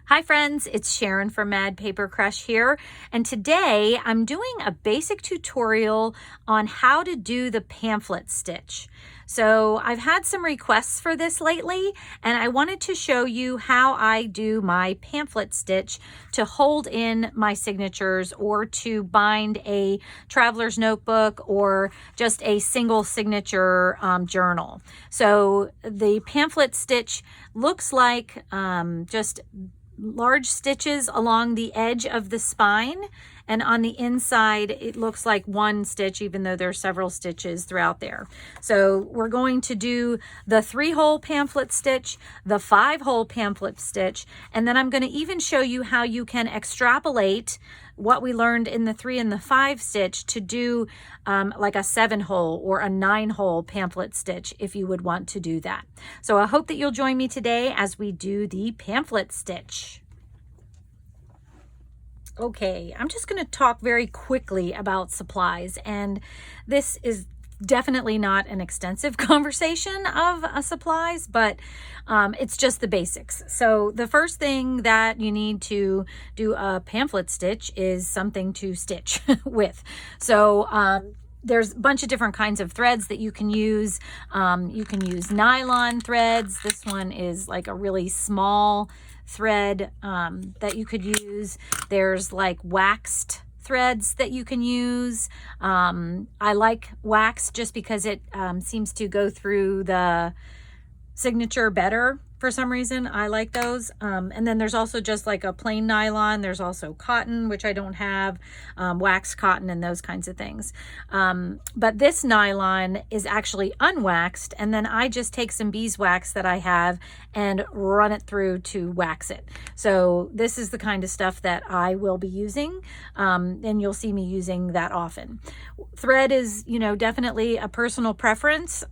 Hi friends, it's Sharon from Mad Paper Crush here, and today I'm doing a basic tutorial on how to do the pamphlet stitch. So I've had some requests for this lately, and I wanted to show you how I do my pamphlet stitch to hold in my signatures or to bind a traveler's notebook or just a single signature journal. So the pamphlet stitch looks like just large stitches along the edge of the spine, and on the inside it looks like one stitch, even though there are several stitches throughout there. So we're going to do the 3-hole pamphlet stitch, the 5-hole pamphlet stitch, and then I'm going to even show you how you can extrapolate what we learned in the 3 and the 5 stitch to do like a 7-hole or a 9-hole pamphlet stitch if you would want to do that. So I hope that you'll join me today as we do the pamphlet stitch. Okay, I'm just going to talk very quickly about supplies, and this is definitely not an extensive conversation of supplies, but it's just the basics. So the first thing that you need to do a pamphlet stitch is something to stitch with. So there's a bunch of different kinds of threads that you can use. You can use nylon threads. This one is like a really small thread that you could use. There's like waxed threads that you can use. I like wax just because it seems to go through the signature better. For some reason, I like those. And then there's also just like a plain nylon. There's also cotton, which I don't have, waxed cotton and those kinds of things. But this nylon is actually unwaxed. And then I just take some beeswax that I have and run it through to wax it. So this is the kind of stuff that I will be using. And you'll see me using that often. Thread is, definitely a personal preference.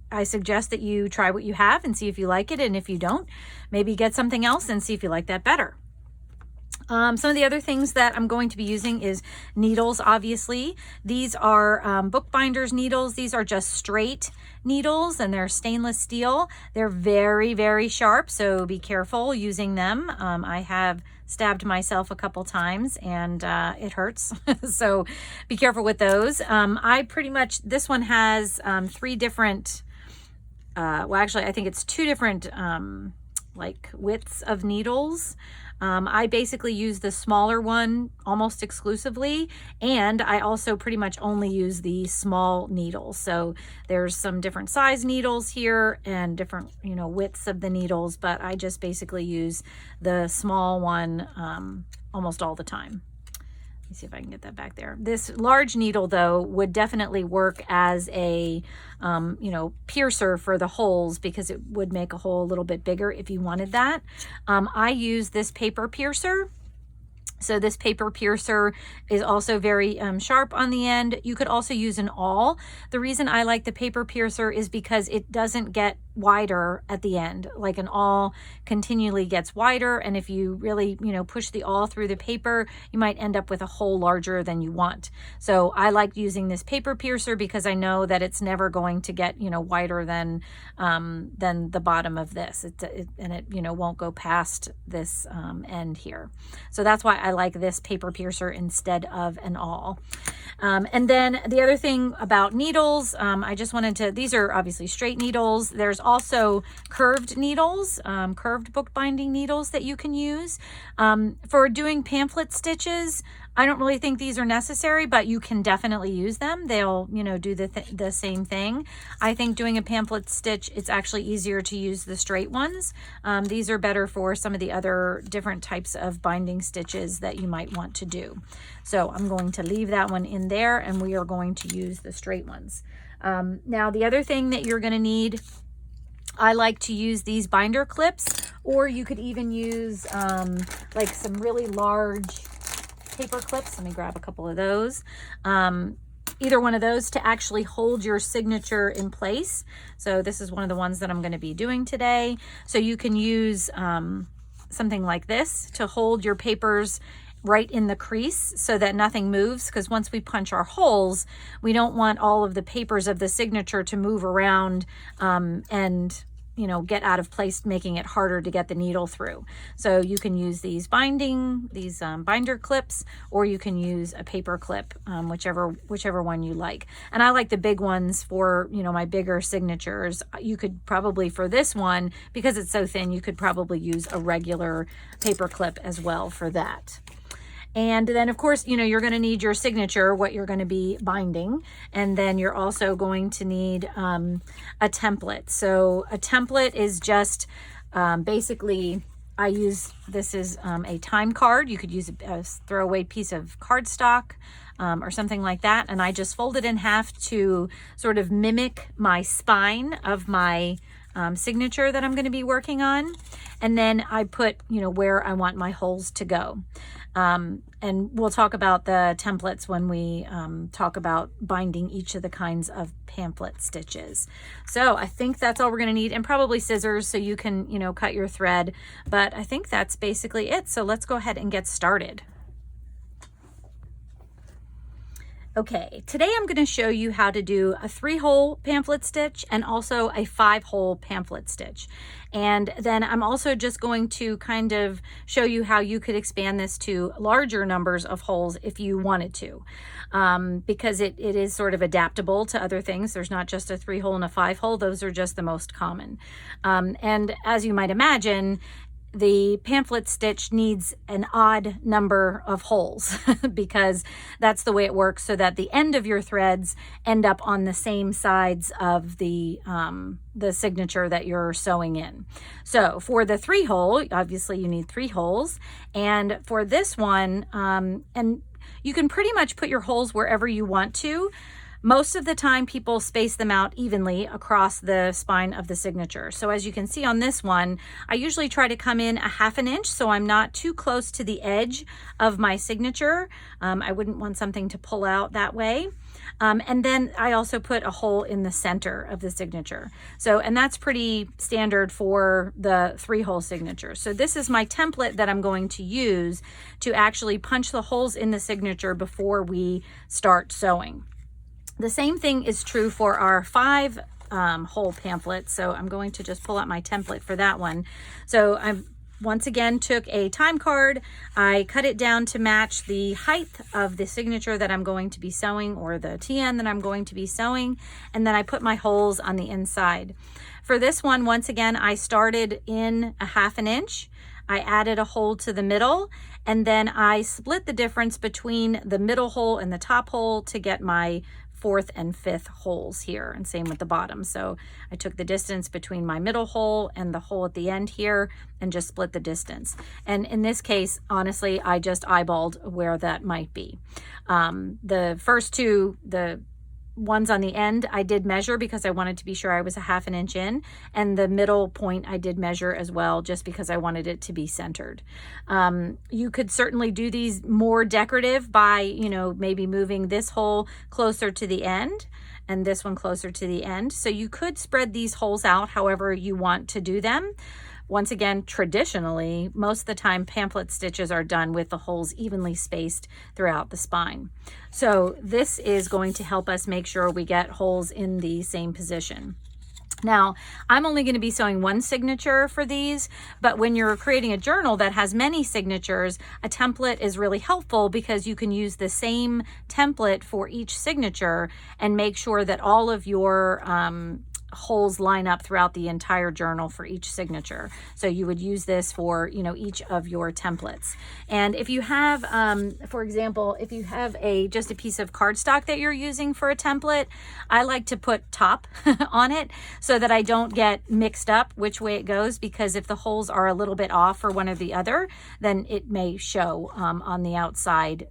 I suggest that you try what you have and see if you like it, and if you don't, maybe get something else and see if you like that better. Some of the other things that I'm going to be using is needles, obviously. These are bookbinders needles. These are just straight needles, and they're stainless steel. They're very, very sharp, so be careful using them. I have stabbed myself a couple times, and it hurts. So be careful with those. This one has 3 different well, actually, I think it's 2 different like widths of needles. I basically use the smaller one almost exclusively, and I also pretty much only use the small needles. So there's some different size needles here and different, widths of the needles, but I just basically use the small one almost all the time. Let me see if I can get that back there. This large needle, though, would definitely work as a, piercer for the holes, because it would make a hole a little bit bigger if you wanted that. I use this paper piercer. So this paper piercer is also very sharp on the end. You could also use an awl. The reason I like the paper piercer is because it doesn't get wider at the end. Like an awl continually gets wider, and if you really, push the awl through the paper, you might end up with a hole larger than you want. So I like using this paper piercer because I know that it's never going to get, wider than the bottom of this. And it won't go past this end here. So that's why I like this paper piercer instead of an awl. And then the other thing about needles, I just wanted to, these are obviously straight needles. There's also curved needles, curved bookbinding needles that you can use. For doing pamphlet stitches, I don't really think these are necessary, but you can definitely use them. They'll, do the same thing. I think doing a pamphlet stitch, it's actually easier to use the straight ones. These are better for some of the other different types of binding stitches that you might want to do. So I'm going to leave that one in there, and we are going to use the straight ones. Now, the other thing that you're going to need, I like to use these binder clips, or you could even use like some really large paper clips. Let me grab a couple of those. Either one of those to actually hold your signature in place. So this is one of the ones that I'm going to be doing today. So you can use something like this to hold your papers right in the crease so that nothing moves, because once we punch our holes, we don't want all of the papers of the signature to move around and get out of place, making it harder to get the needle through. So you can use these binder clips, or you can use a paper clip, whichever one you like. And I like the big ones for, my bigger signatures. You could probably, for this one, because it's so thin, you could probably use a regular paper clip as well for that. And then, of course, you're going to need your signature, what you're going to be binding. And then you're also going to need a template. So a template is just basically, this is a time card. You could use a throwaway piece of cardstock or something like that. And I just fold it in half to sort of mimic my spine of my signature that I'm going to be working on. And then I put, where I want my holes to go. And we'll talk about the templates when we talk about binding each of the kinds of pamphlet stitches. So I think that's all we're going to need, and probably scissors so you can, cut your thread. But I think that's basically it. So let's go ahead and get started. Okay, today I'm going to show you how to do a 3-hole pamphlet stitch and also a 5-hole pamphlet stitch. And then I'm also just going to kind of show you how you could expand this to larger numbers of holes if you wanted to, because it is sort of adaptable to other things. There's not just a 3-hole and a 5-hole. Those are just the most common. And as you might imagine, the pamphlet stitch needs an odd number of holes because that's the way it works, so that the end of your threads end up on the same sides of the signature that you're sewing in. So for the 3-hole, obviously you need 3 holes. And for this one, and you can pretty much put your holes wherever you want to. Most of the time people space them out evenly across the spine of the signature. So as you can see on this one, I usually try to come in a 1/2 inch so I'm not too close to the edge of my signature. I wouldn't want something to pull out that way. And then I also put a hole in the center of the signature. So, and that's pretty standard for the 3-hole signature. So this is my template that I'm going to use to actually punch the holes in the signature before we start sewing. The same thing is true for our 5-hole pamphlet. So I'm going to just pull out my template for that one. So I once again took a time card. I cut it down to match the height of the signature that I'm going to be sewing, or the TN that I'm going to be sewing. And then I put my holes on the inside. For this one, once again, I started in a 1/2 inch. I added a hole to the middle, and then I split the difference between the middle hole and the top hole to get my 4th and 5th holes here, and same with the bottom. So I took the distance between my middle hole and the hole at the end here and just split the distance. And in this case, honestly, I just eyeballed where that might be. The first two, the ones on the end, I did measure because I wanted to be sure I was a 1/2 inch in, and the middle point I did measure as well, just because I wanted it to be centered. You could certainly do these more decorative by, maybe moving this hole closer to the end and this one closer to the end. So you could spread these holes out however you want to do them. Once again, traditionally, most of the time pamphlet stitches are done with the holes evenly spaced throughout the spine. So this is going to help us make sure we get holes in the same position. Now, I'm only going to be sewing one signature for these, but when you're creating a journal that has many signatures, a template is really helpful because you can use the same template for each signature and make sure that all of your holes line up throughout the entire journal for each signature. So you would use this for, each of your templates. And if you have, for example, if you have just a piece of cardstock that you're using for a template, I like to put top on it so that I don't get mixed up which way it goes, because if the holes are a little bit off for one or the other, then it may show on the outside,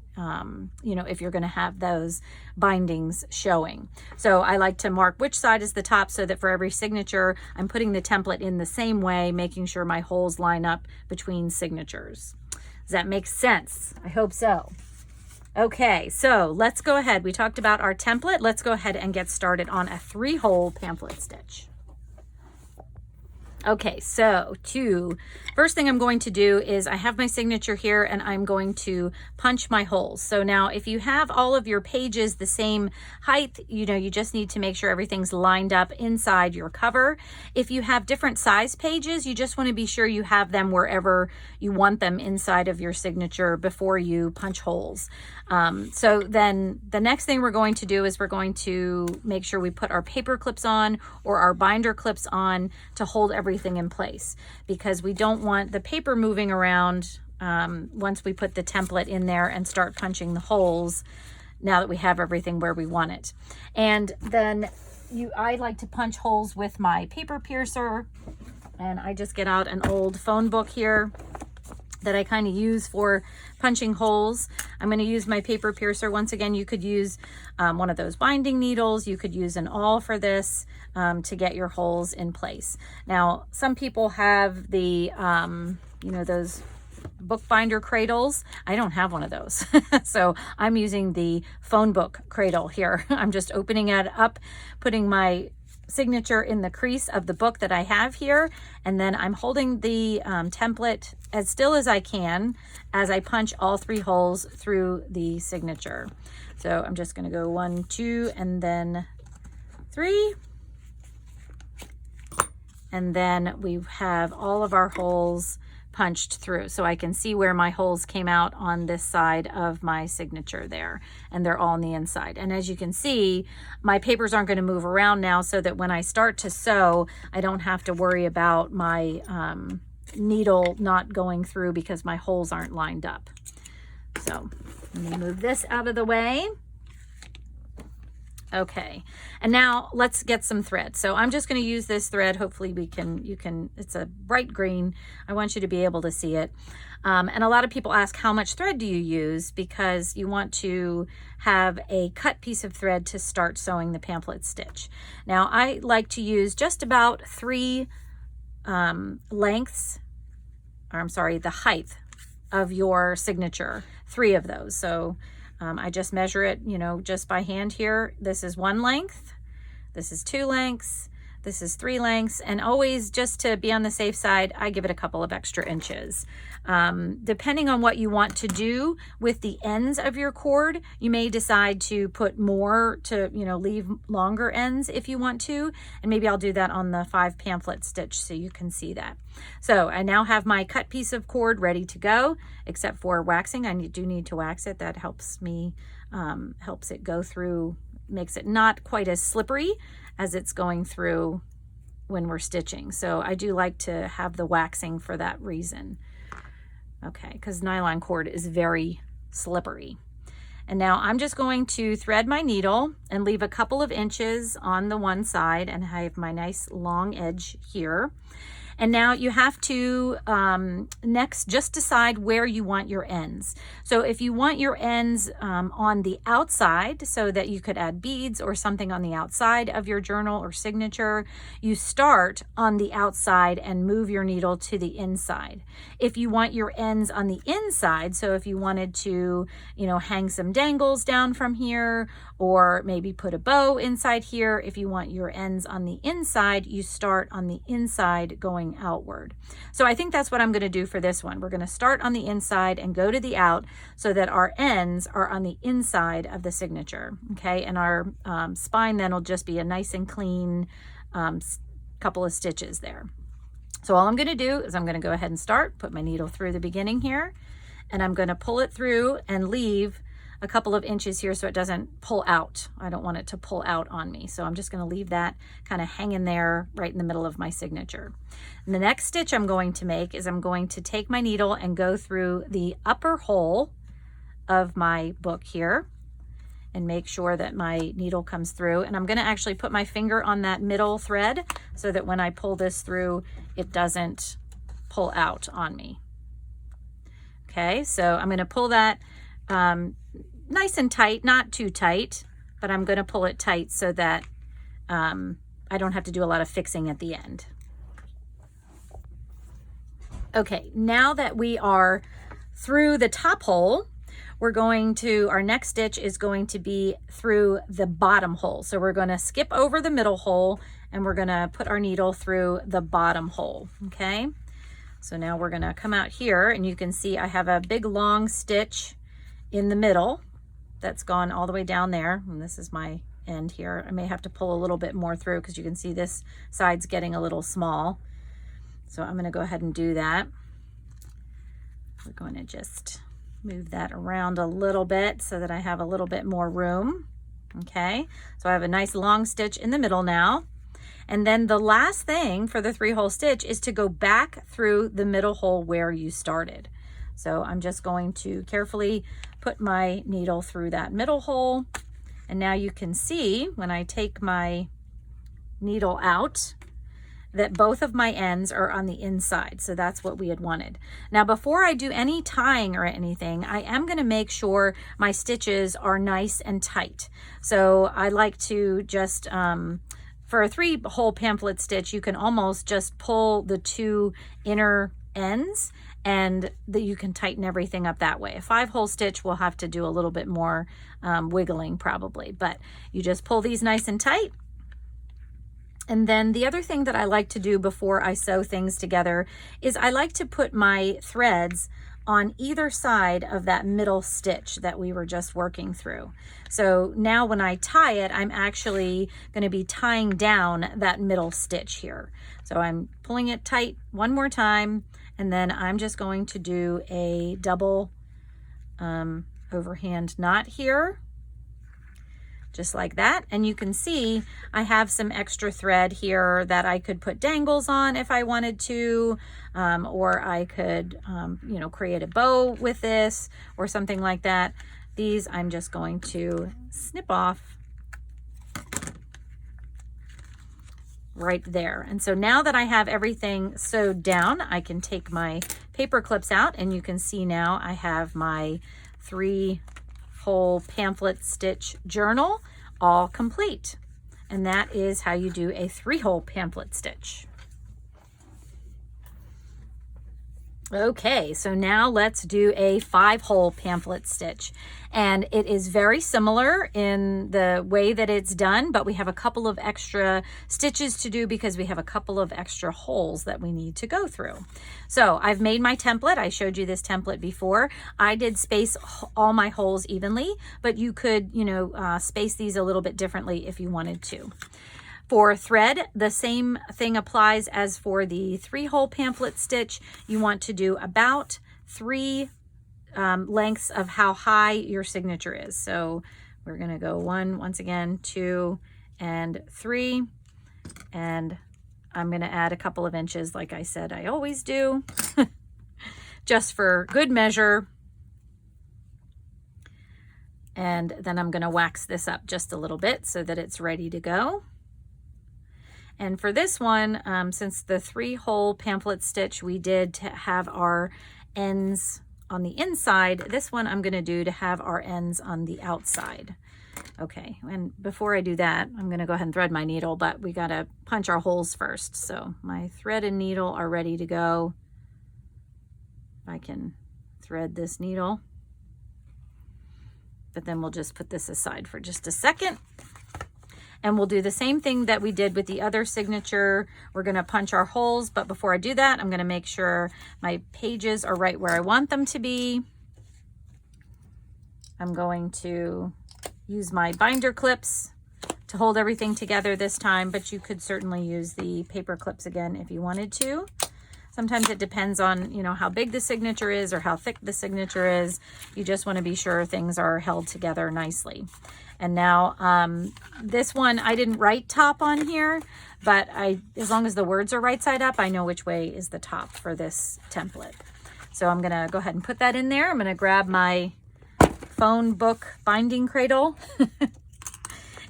if you're going to have those bindings showing. So I like to mark which side is the top so that for every signature, I'm putting the template in the same way, making sure my holes line up between signatures. Does that make sense? I hope so. Okay, so let's go ahead. We talked about our template. Let's go ahead and get started on a 3-hole pamphlet stitch. Okay, so first thing I'm going to do is I have my signature here and I'm going to punch my holes. So now if you have all of your pages the same height, you just need to make sure everything's lined up inside your cover. If you have different size pages, you just want to be sure you have them wherever you want them inside of your signature before you punch holes. So then the next thing we're going to do is we're going to make sure we put our paper clips on or our binder clips on to hold everything in place, because we don't want the paper moving around once we put the template in there and start punching the holes now that we have everything where we want it. And then I like to punch holes with my paper piercer, and I just get out an old phone book here that I kind of use for punching holes. I'm going to use my paper piercer. Once again, you could use one of those binding needles. You could use an awl for this to get your holes in place. Now, some people have the, those bookbinder cradles. I don't have one of those. So I'm using the phone book cradle here. I'm just opening it up, putting my signature in the crease of the book that I have here, and then I'm holding the template as still as I can as I punch all 3 holes through the signature. So I'm just going to go 1, 2, and then 3, and then we have all of our holes punched through, so I can see where my holes came out on this side of my signature there, and they're all on the inside. And as you can see, my papers aren't going to move around now, so that when I start to sew, I don't have to worry about my needle not going through because my holes aren't lined up. So let me move this out of the way. Okay, and now let's get some thread. So I'm just going to use this thread. Hopefully it's a bright green. I want you to be able to see it. And a lot of people ask, how much thread do you use? Because you want to have a cut piece of thread to start sewing the pamphlet stitch. Now I like to use just about 3 lengths, or I'm sorry, the height of your signature, 3 of those. So I just measure it, just by hand here. This is 1 length, this is 2 lengths, this is 3 lengths, and always, just to be on the safe side, I give it a couple of extra inches. Depending on what you want to do with the ends of your cord, you may decide to put more, to leave longer ends if you want to, and maybe I'll do that on the 5 pamphlet stitch so you can see that. So I now have my cut piece of cord ready to go, except for waxing. I do need to wax it. That helps me, helps it go through, makes it not quite as slippery as it's going through when we're stitching. So I do like to have the waxing for that reason. Okay, because nylon cord is very slippery. And now I'm just going to thread my needle and leave a couple of inches on the one side, and I have my nice long edge here. And now you have to next just decide where you want your ends. So if you want your ends on the outside, so that you could add beads or something on the outside of your journal or signature, you start on the outside and move your needle to the inside. If you want your ends on the inside, so if you wanted to, hang some dangles down from here, or maybe put a bow inside here, if you want your ends on the inside, you start on the inside going outward. So I think that's what I'm going to do for this one. We're going to start on the inside and go to the out, so that our ends are on the inside of the signature. Okay, and our spine then will just be a nice and clean couple of stitches there. So all I'm going to do is I'm going to go ahead and put my needle through the beginning here, and I'm going to pull it through and leave a couple of inches here so it doesn't pull out. I don't want it to pull out on me. So I'm just going to leave that kind of hanging there right in the middle of my signature. And the next stitch I'm going to make is I'm going to take my needle and go through the upper hole of my book here and make sure that my needle comes through. And I'm going to actually put my finger on that middle thread so that when I pull this through, it doesn't pull out on me. Okay, so I'm going to pull that nice and tight, not too tight, but I'm going to pull it tight so that I don't have to do a lot of fixing at the end. Okay, now that we are through the top hole, our next stitch is going to be through the bottom hole. So we're going to skip over the middle hole and we're gonna put our needle through the bottom hole, okay? So now we're gonna come out here, and you can see I have a big long stitch in the middle that's gone all the way down there, and this is my end here. I may have to pull a little bit more through because you can see this side's getting a little small. So I'm gonna go ahead and do that. We're going to just move that around a little bit so that I have a little bit more room. Okay, so I have a nice long stitch in the middle now. And then the last thing for the 3-hole stitch is to go back through the middle hole where you started. So I'm just going to carefully put my needle through that middle hole. And now you can see when I take my needle out that both of my ends are on the inside. So that's what we had wanted. Now, before I do any tying or anything, I am going to make sure my stitches are nice and tight. So I like to just, for a 3-hole pamphlet stitch, you can almost just pull the 2 inner ends and that you can tighten everything up that way. A 5-hole stitch will have to do a little bit more wiggling probably, but you just pull these nice and tight. And then the other thing that I like to do before I sew things together is I like to put my threads on either side of that middle stitch that we were just working through. So now when I tie it, I'm actually going to be tying down that middle stitch here. So I'm pulling it tight one more time, and then I'm just going to do a double overhand knot here, just like that. And you can see I have some extra thread here that I could put dangles on if I wanted to, or I could, you know, create a bow with this or something like that. These I'm just going to snip off right there. And so now that I have everything sewed down, I can take my paper clips out, and you can see now I have my 3-hole pamphlet stitch journal all complete. And that is how you do a 3-hole pamphlet stitch. Okay, so now let's do a 5-hole pamphlet stitch. And it is very similar in the way that it's done, but we have a couple of extra stitches to do because we have a couple of extra holes that we need to go through. So I've made my template. I showed you this template before. I did space all my holes evenly, but you could, you know, space these a little bit differently if you wanted to. For thread, the same thing applies as for the 3-hole pamphlet stitch. You want to do about 3 lengths of how high your signature is. So we're going to go 1, once again, 2, and 3. And I'm going to add a couple of inches like I said I always do, just for good measure. And then I'm going to wax this up just a little bit so that it's ready to go. And for this one, since the 3-hole pamphlet stitch, we did to have our ends on the inside. This one I'm going to do to have our ends on the outside. Okay, and before I do that, I'm going to go ahead and thread my needle, but we got to punch our holes first. So my thread and needle are ready to go. I can thread this needle, but then we'll just put this aside for just a second. And we'll do the same thing that we did with the other signature. We're going to punch our holes, but before I do that, I'm going to make sure my pages are right where I want them to be. I'm going to use my binder clips to hold everything together this time, but you could certainly use the paper clips again if you wanted to. Sometimes it depends on, you know, how big the signature is or how thick the signature is. You just want to be sure things are held together nicely. And now this one, I didn't write top on here, but as long as the words are right side up, I know which way is the top for this template. So I'm going to go ahead and put that in there. I'm going to grab my phone book binding cradle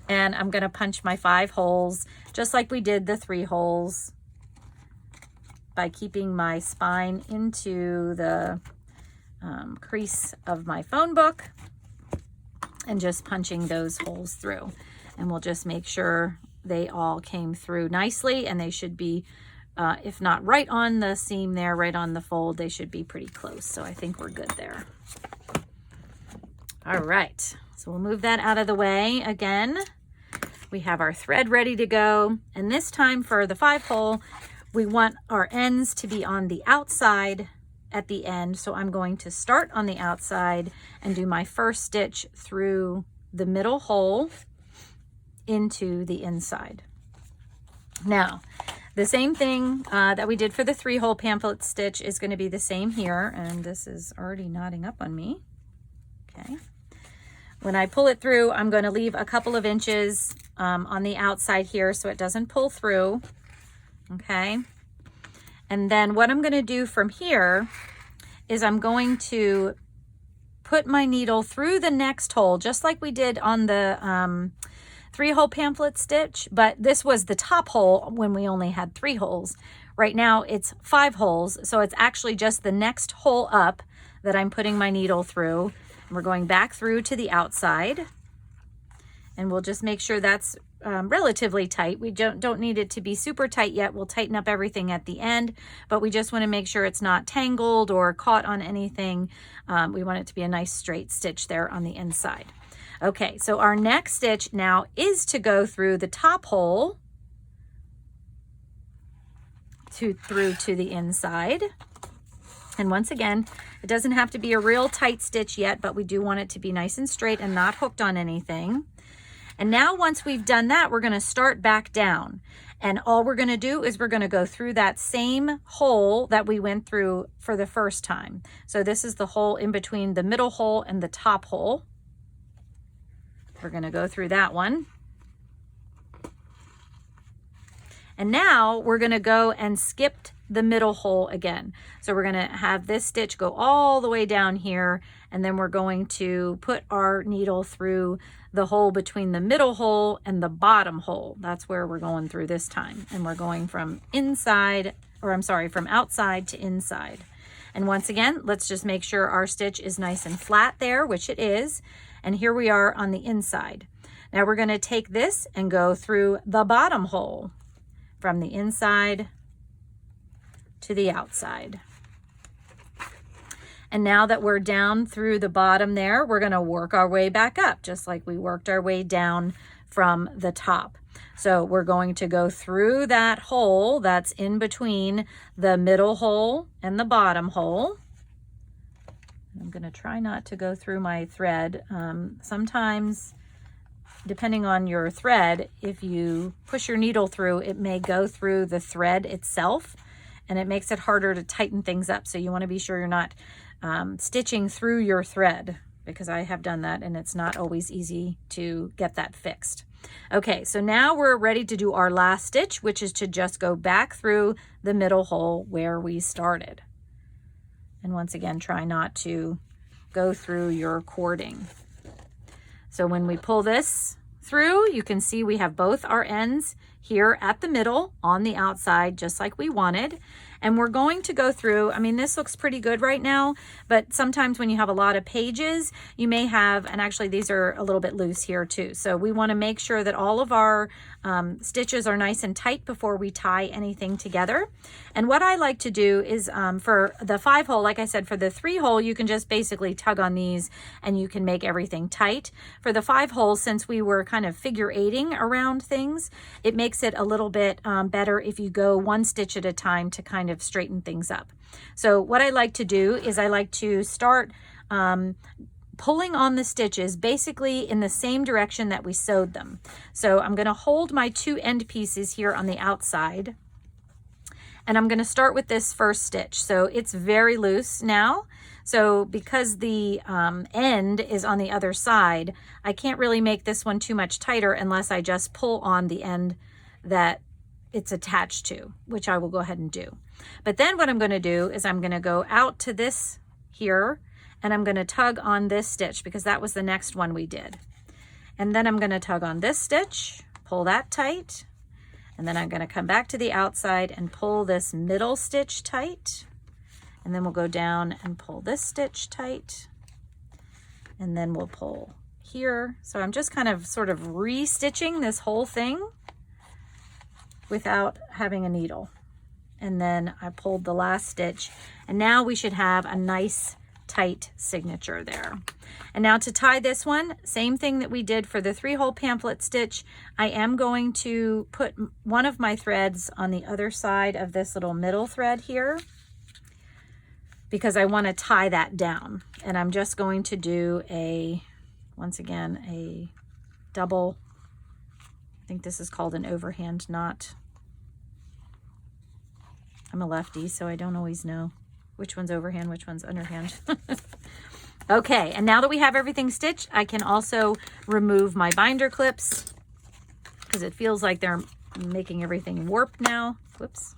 and I'm going to punch my 5 holes just like we did the 3 holes by keeping my spine into the crease of my phone book and just punching those holes through. And we'll just make sure they all came through nicely, and they should be, if not right on the seam there, right on the fold, they should be pretty close. So I think we're good there. All right, so we'll move that out of the way again. We have our thread ready to go. And this time for the 5-hole, we want our ends to be on the outside at the end. So I'm going to start on the outside and do my first stitch through the middle hole into the inside. Now, the same thing that we did for the 3-hole pamphlet stitch is going to be the same here. And this is already knotting up on me. Okay. When I pull it through, I'm going to leave a couple of inches on the outside here so it doesn't pull through. Okay. And then what I'm going to do from here is I'm going to put my needle through the next hole, just like we did on the 3-hole pamphlet stitch, but this was the top hole when we only had 3 holes. Right now it's 5 holes, so it's actually just the next hole up that I'm putting my needle through. We're going back through to the outside, and we'll just make sure that's relatively tight. We don't need it to be super tight yet. We'll tighten up everything at the end, but we just want to make sure it's not tangled or caught on anything. We want it to be a nice straight stitch there on the inside. Okay, so our next stitch now is to go through the top hole through to the inside. And once again, it doesn't have to be a real tight stitch yet, but we do want it to be nice and straight and not hooked on anything. And now once we've done that, we're going to start back down. And all we're going to do is we're going to go through that same hole that we went through for the first time. So this is the hole in between the middle hole and the top hole. We're going to go through that one. And now we're going to go and skip the middle hole again. So we're going to have this stitch go all the way down here, and then we're going to put our needle through the hole between the middle hole and the bottom hole. That's where we're going through this time. And we're going from inside, or I'm sorry, from outside to inside. And once again, let's just make sure our stitch is nice and flat there, which it is. And here we are on the inside. Now we're going to take this and go through the bottom hole from the inside to the outside. And now that we're down through the bottom there, we're going to work our way back up, just like we worked our way down from the top. So we're going to go through that hole that's in between the middle hole and the bottom hole. I'm going to try not to go through my thread. Sometimes, depending on your thread, if you push your needle through, it may go through the thread itself, and it makes it harder to tighten things up. So you want to be sure you're not stitching through your thread, because I have done that and it's not always easy to get that fixed. Okay, so now we're ready to do our last stitch, which is to just go back through the middle hole where we started. And once again, try not to go through your cording. So when we pull this through, you can see we have both our ends here at the middle on the outside, just like we wanted. And we're going to go through, I mean, this looks pretty good right now, but sometimes when you have a lot of pages, you may have, and actually these are a little bit loose here too. So we want to make sure that all of our stitches are nice and tight before we tie anything together. And what I like to do is for the 5-hole, like I said, for the 3-hole, you can just basically tug on these and you can make everything tight. For the 5-hole, since we were kind of figure eighting around things, it makes it a little bit better if you go one stitch at a time to kind of straighten things up. So what I like to do is I like to start pulling on the stitches basically in the same direction that we sewed them. So I'm going to hold my 2 end pieces here on the outside, and I'm going to start with this first stitch. So it's very loose now. So because the end is on the other side, I can't really make this one too much tighter unless I just pull on the end that it's attached to, which I will go ahead and do. But then what I'm going to do is I'm going to go out to this here, and I'm going to tug on this stitch because that was the next one we did. And then I'm going to tug on this stitch, pull that tight, and then I'm going to come back to the outside and pull this middle stitch tight. And then we'll go down and pull this stitch tight, and then we'll pull here. So I'm just kind of sort of re-stitching this whole thing without having a needle. And then I pulled the last stitch, and now we should have a nice tight signature there. And now to tie this one, same thing that we did for the 3-hole pamphlet stitch. I am going to put one of my threads on the other side of this little middle thread here, because I want to tie that down. And I'm just going to do once again, a double, I think this is called an overhand knot. I'm a lefty, so I don't always know which one's overhand, which one's underhand. Okay, and now that we have everything stitched, I can also remove my binder clips because it feels like they're making everything warp now. Whoops.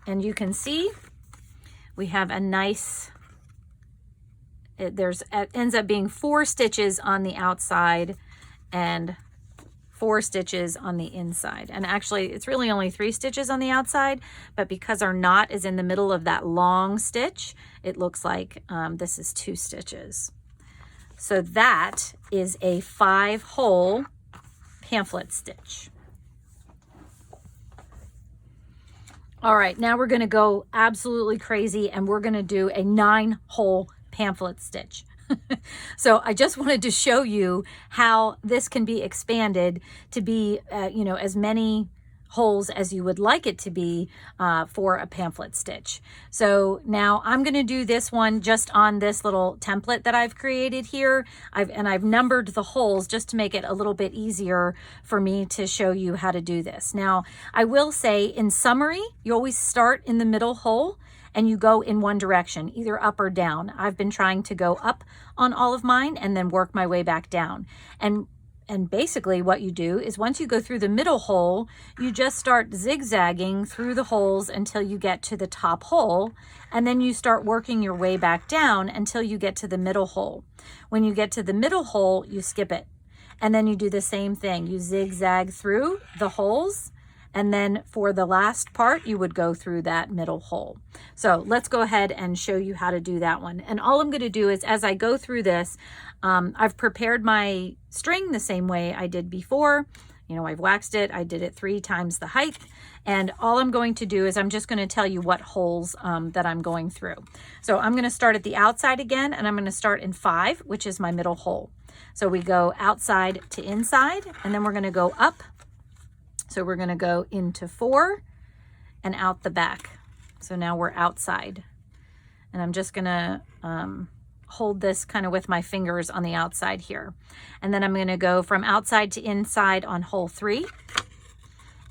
And you can see we have a nice, it ends up being 4 stitches on the outside and 4 stitches on the inside. And actually it's really only 3 stitches on the outside, but because our knot is in the middle of that long stitch, it looks like this is 2 stitches. So that is a 5-hole pamphlet stitch. All right, now we're going to go absolutely crazy and we're going to do a 9-hole pamphlet stitch. So I just wanted to show you how this can be expanded to be, you know, as many holes as you would like it to be for a pamphlet stitch. So now I'm going to do this one just on this little template that I've created here. I've numbered the holes just to make it a little bit easier for me to show you how to do this. Now, I will say in summary, you always start in the middle hole and you go in one direction, either up or down. I've been trying to go up on all of mine and then work my way back down. And basically what you do is once you go through the middle hole, you just start zigzagging through the holes until you get to the top hole. And then you start working your way back down until you get to the middle hole. When you get to the middle hole, you skip it. And then you do the same thing. You zigzag through the holes. And then for the last part, you would go through that middle hole. So let's go ahead and show you how to do that one. And all I'm going to do is as I go through this, I've prepared my string the same way I did before. You know, I've waxed it. I did it 3 times the height. And all I'm going to do is I'm just going to tell you what holes that I'm going through. So I'm going to start at the outside again, and I'm going to start in 5, which is my middle hole. So we go outside to inside, and then we're going to go up. So we're going to go into 4 and out the back. So now we're outside. And I'm just going to hold this kind of with my fingers on the outside here. And then I'm going to go from outside to inside on hole 3,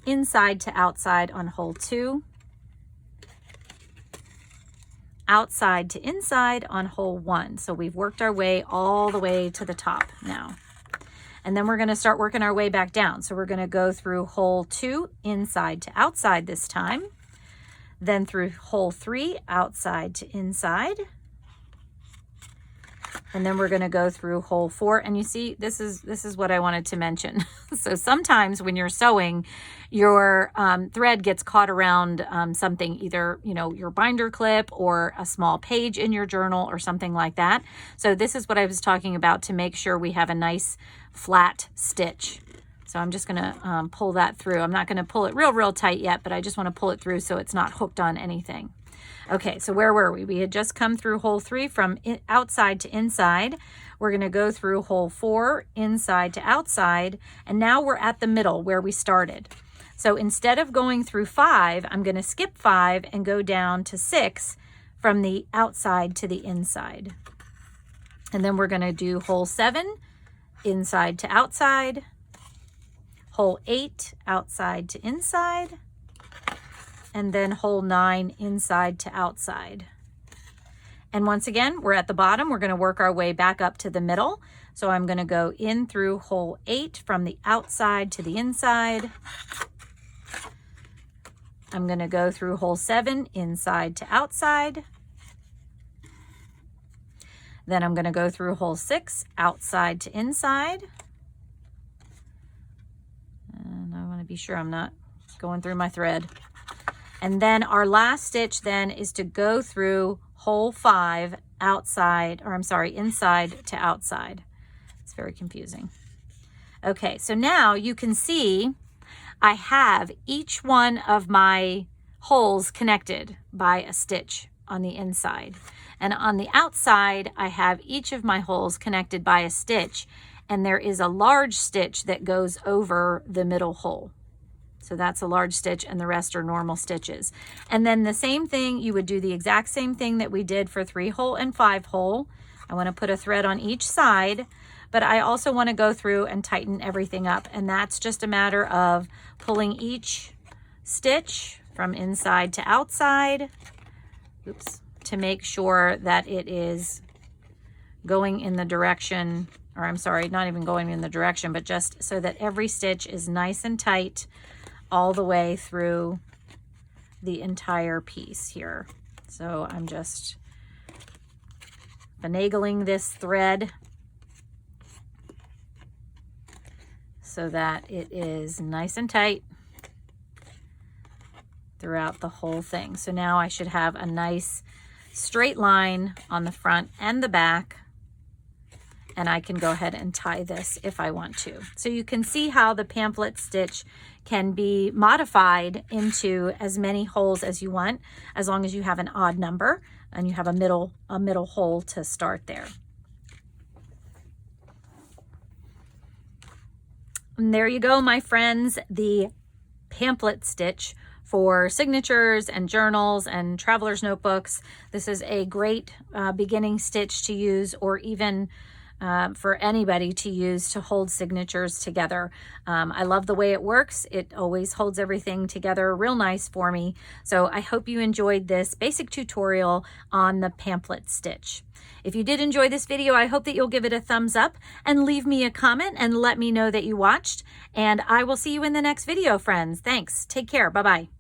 inside to outside on hole 2, outside to inside on hole 1. So we've worked our way all the way to the top now. And then we're going to start working our way back down. So we're going to go through hole 2, inside to outside this time. Then through hole 3, outside to inside. And then we're going to go through hole 4. And you see, this is what I wanted to mention. So sometimes when you're sewing, your thread gets caught around something, either, you know, your binder clip or a small page in your journal or something like that. So this is what I was talking about to make sure we have a nice flat stitch. So I'm just going to pull that through. I'm not going to pull it real tight yet, but I just want to pull it through so it's not hooked on anything. Okay, so where were we? We had just come through hole 3 from outside to inside. We're going to go through hole 4, inside to outside, and now we're at the middle where we started. So instead of going through 5, I'm going to skip 5 and go down to 6 from the outside to the inside. And then we're going to do hole 7, inside to outside, hole 8, outside to inside, and then hole 9, inside to outside. And once again, we're at the bottom. We're going to work our way back up to the middle. So I'm going to go in through hole 8 from the outside to the inside. I'm going to go through hole 7, inside to outside. Then I'm going to go through hole 6, outside to inside. And I want to be sure I'm not going through my thread. And then our last stitch then is to go through hole 5, outside, or I'm sorry, inside to outside. It's very confusing. Okay, so now you can see I have each one of my holes connected by a stitch on the inside. And on the outside, I have each of my holes connected by a stitch, and there is a large stitch that goes over the middle hole. So that's a large stitch, and the rest are normal stitches. And then the same thing, you would do the exact same thing that we did for 3-hole and 5-hole. I want to put a thread on each side, but I also want to go through and tighten everything up. And that's just a matter of pulling each stitch from inside to outside, oops, to make sure that it is going in the direction, or I'm sorry, not even going in the direction, but just so that every stitch is nice and tight all the way through the entire piece here. So I'm just finagling this thread so that it is nice and tight throughout the whole thing. So now I should have a nice straight line on the front and the back, and I can go ahead and tie this if I want to. So you can see how the pamphlet stitch can be modified into as many holes as you want, as long as you have an odd number and you have a middle hole to start there. And there you go, my friends, the pamphlet stitch for signatures and journals and traveler's notebooks. This is a great beginning stitch to use, or even for anybody to use to hold signatures together. I love the way it works. It always holds everything together real nice for me. So I hope you enjoyed this basic tutorial on the pamphlet stitch. If you did enjoy this video, I hope that you'll give it a thumbs up and leave me a comment and let me know that you watched. And I will see you in the next video, friends. Thanks. Take care. Bye-bye.